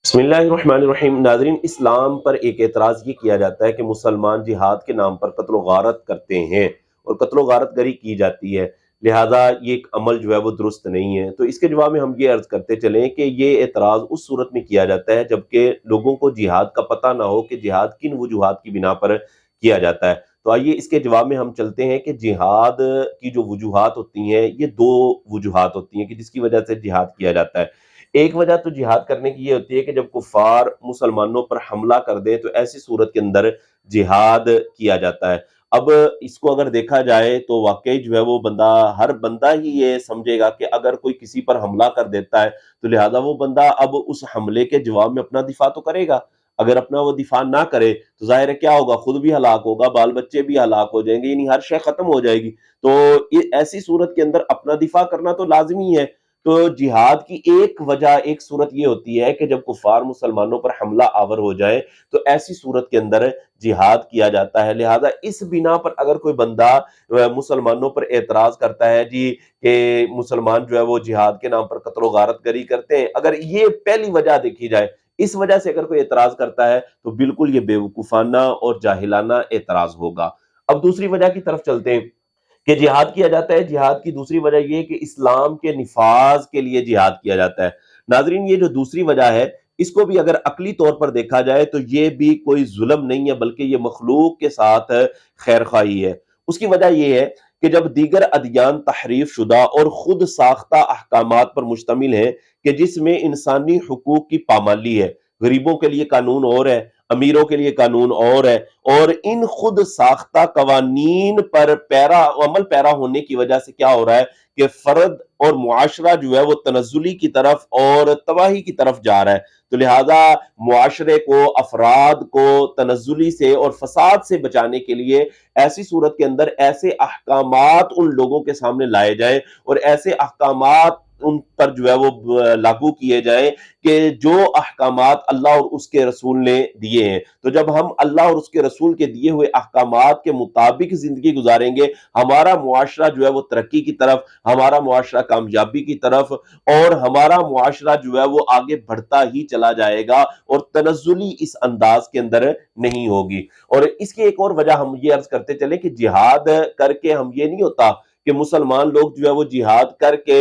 بسم اللہ الرحمن الرحیم۔ ناظرین، اسلام پر ایک اعتراض یہ کیا جاتا ہے کہ مسلمان جہاد کے نام پر قتل و غارت کرتے ہیں اور قتل و غارت گری کی جاتی ہے، لہٰذا یہ ایک عمل جو ہے وہ درست نہیں ہے۔ تو اس کے جواب میں ہم یہ عرض کرتے چلیں کہ یہ اعتراض اس صورت میں کیا جاتا ہے جبکہ لوگوں کو جہاد کا پتہ نہ ہو کہ جہاد کن وجوہات کی بنا پر کیا جاتا ہے۔ تو آئیے اس کے جواب میں ہم چلتے ہیں کہ جہاد کی جو وجوہات ہوتی ہیں یہ دو وجوہات ہوتی ہیں کہ جس کی وجہ سے جہاد کیا جاتا ہے۔ ایک وجہ تو جہاد کرنے کی یہ ہوتی ہے کہ جب کفار مسلمانوں پر حملہ کر دیں تو ایسی صورت کے اندر جہاد کیا جاتا ہے۔ اب اس کو اگر دیکھا جائے تو واقعی جو ہے وہ ہر بندہ ہی یہ سمجھے گا کہ اگر کوئی کسی پر حملہ کر دیتا ہے تو لہٰذا وہ بندہ اب اس حملے کے جواب میں اپنا دفاع تو کرے گا۔ اگر اپنا وہ دفاع نہ کرے تو ظاہر ہے کیا ہوگا، خود بھی ہلاک ہوگا، بال بچے بھی ہلاک ہو جائیں گے، یعنی ہر شے ختم ہو جائے گی۔ تو ایسی صورت کے اندر اپنا دفاع کرنا تو لازمی ہے۔ تو جہاد کی ایک وجہ، ایک صورت یہ ہوتی ہے کہ جب کفار مسلمانوں پر حملہ آور ہو جائے تو ایسی صورت کے اندر جہاد کیا جاتا ہے۔ لہٰذا اس بنا پر اگر کوئی بندہ مسلمانوں پر اعتراض کرتا ہے کہ مسلمان جو ہے وہ جہاد کے نام پر قتل و غارت گری کرتے ہیں، اگر یہ پہلی وجہ دیکھی جائے، اس وجہ سے اگر کوئی اعتراض کرتا ہے تو بالکل یہ بیوقوفانہ اور جاہلانہ اعتراض ہوگا۔ اب دوسری وجہ کی طرف چلتے ہیں کہ جہاد کیا جاتا ہے۔ جہاد کی دوسری وجہ یہ کہ اسلام کے نفاذ کے لیے جہاد کیا جاتا ہے۔ ناظرین، یہ جو دوسری وجہ ہے اس کو بھی اگر عقلی طور پر دیکھا جائے تو یہ بھی کوئی ظلم نہیں ہے بلکہ یہ مخلوق کے ساتھ خیر خواہی ہے۔ اس کی وجہ یہ ہے کہ جب دیگر ادیان تحریف شدہ اور خود ساختہ احکامات پر مشتمل ہیں کہ جس میں انسانی حقوق کی پامالی ہے، غریبوں کے لیے قانون اور ہے، امیروں کے لیے قانون اور ہے، اور ان خود ساختہ قوانین پر عمل پیرا ہونے کی وجہ سے کیا ہو رہا ہے کہ فرد اور معاشرہ جو ہے وہ تنزلی کی طرف اور تباہی کی طرف جا رہا ہے۔ تو لہٰذا معاشرے کو، افراد کو تنزلی سے اور فساد سے بچانے کے لیے ایسی صورت کے اندر ایسے احکامات ان لوگوں کے سامنے لائے جائیں اور ایسے احکامات ان پر جو ہے وہ لاگو کیے جائیں کہ جو احکامات اللہ اور اس کے رسول نے دیے ہیں۔ تو جب ہم اللہ اور اس کے رسول کے دیے ہوئے احکامات کے مطابق زندگی گزاریں گے، ہمارا معاشرہ جو ہے وہ ترقی کی طرف، ہمارا معاشرہ کامیابی کی طرف، اور ہمارا معاشرہ جو ہے وہ آگے بڑھتا ہی چلا جائے گا اور تنزلی اس انداز کے اندر نہیں ہوگی۔ اور اس کی ایک اور وجہ ہم یہ عرض کرتے چلیں کہ جہاد کر کے ہم یہ نہیں ہوتا کہ مسلمان لوگ جو ہے وہ جہاد کر کے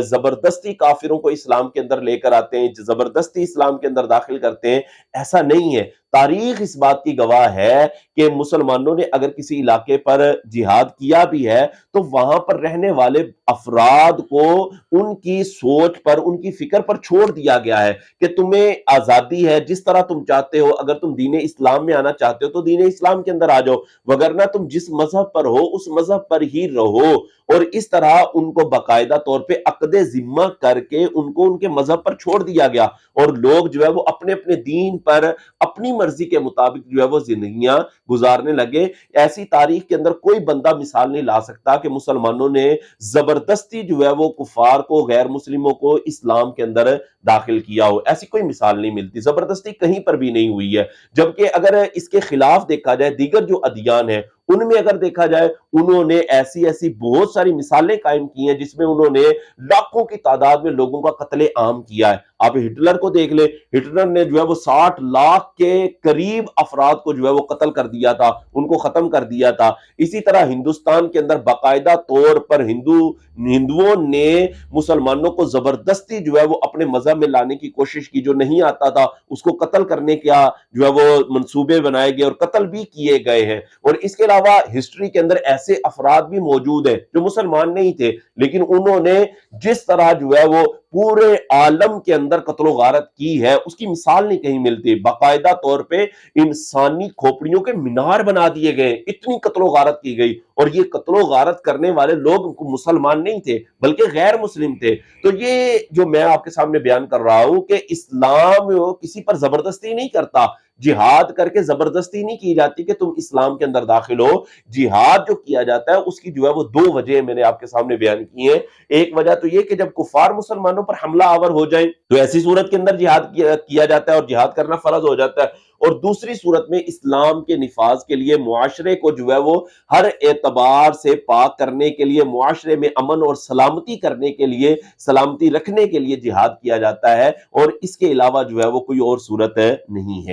زبردستی کافروں کو اسلام کے اندر لے کر آتے ہیں، زبردستی اسلام کے اندر داخل کرتے ہیں۔ ایسا نہیں ہے۔ تاریخ اس بات کی گواہ ہے کہ مسلمانوں نے اگر کسی علاقے پر جہاد کیا بھی ہے تو وہاں پر رہنے والے افراد کو ان کی سوچ پر، ان کی فکر پر چھوڑ دیا گیا ہے کہ تمہیں آزادی ہے، جس طرح تم چاہتے ہو، اگر تم دین اسلام میں آنا چاہتے ہو تو دین اسلام کے اندر آ جاؤ، وگرنہ تم جس مذہب پر ہو اس مذہب پر ہی رہو۔ اور اس طرح ان کو باقاعدہ طور پہ عقد ذمہ کر کے ان کو ان کے مذہب پر چھوڑ دیا گیا، اور لوگ جو ہے وہ اپنے اپنے دین پر اپنی مرضی کے مطابق جو ہے وہ زندگیاں گزارنے لگے۔ ایسی تاریخ کے اندر کوئی بندہ مثال نہیں لا سکتا کہ مسلمانوں نے زبردستی جو ہے وہ کفار کو، غیر مسلموں کو اسلام کے اندر داخل کیا ہو۔ ایسی کوئی مثال نہیں ملتی، زبردستی کہیں پر بھی نہیں ہوئی ہے۔ جبکہ اگر اس کے خلاف دیکھا جائے، دیگر جو ادیان ہیں ان میں اگر دیکھا جائے، انہوں نے ایسی بہت ساری مثالیں قائم کی ہیں جس میں انہوں نے لاکھوں کی تعداد میں لوگوں کا قتل عام کیا ہے۔ آپ ہٹلر کو دیکھ لیں، ہٹلر نے جو ہے وہ 60 لاکھ کے قریب افراد کو جو ہے وہ قتل کر دیا تھا، ان کو ختم کر دیا تھا۔ اسی طرح ہندوستان کے اندر باقاعدہ طور پر ہندوؤں نے مسلمانوں کو زبردستی جو ہے وہ اپنے مذہب میں لانے کی کوشش کی، جو نہیں آتا تھا اس کو قتل کرنے کا جو ہے وہ منصوبے بنائے گئے اور قتل بھی کیے گئے ہیں۔ اور اس کے علاوہ ہسٹری کے اندر ایسے افراد بھی موجود ہیں جو مسلمان نہیں تھے، لیکن انہوں نے جس طرح جو ہے وہ پورے عالم کے اندر قتل و غارت کی ہے اس کی مثال نہیں کہیں ملتی۔ باقاعدہ طور پہ انسانی کھوپڑیوں کے مینار بنا دیے گئے، اتنی قتل و غارت کی گئی، اور یہ قتل و غارت کرنے والے لوگ مسلمان نہیں تھے بلکہ غیر مسلم تھے۔ تو یہ جو میں آپ کے سامنے بیان کر رہا ہوں کہ اسلام کسی پر زبردستی نہیں کرتا، جہاد کر کے زبردستی نہیں کی جاتی کہ تم اسلام کے اندر داخل ہو۔ جہاد جو کیا جاتا ہے اس کی جو ہے وہ دو وجہ میں نے آپ کے سامنے بیان کی ہیں۔ ایک وجہ تو یہ کہ جب کفار مسلمانوں مسلمانوں پر حملہ آور ہو جائیں تو ایسی صورت کے اندر جہاد کیا جاتا ہے اور جہاد کرنا فرض ہو جاتا ہے، اور دوسری صورت میں اسلام کے نفاذ کے لیے معاشرے کو جو ہے وہ ہر اعتبار سے پاک کرنے کے لیے، معاشرے میں امن اور سلامتی کرنے کے لیے، سلامتی رکھنے کے لیے جہاد کیا جاتا ہے، اور اس کے علاوہ جو ہے وہ کوئی اور صورت نہیں ہے۔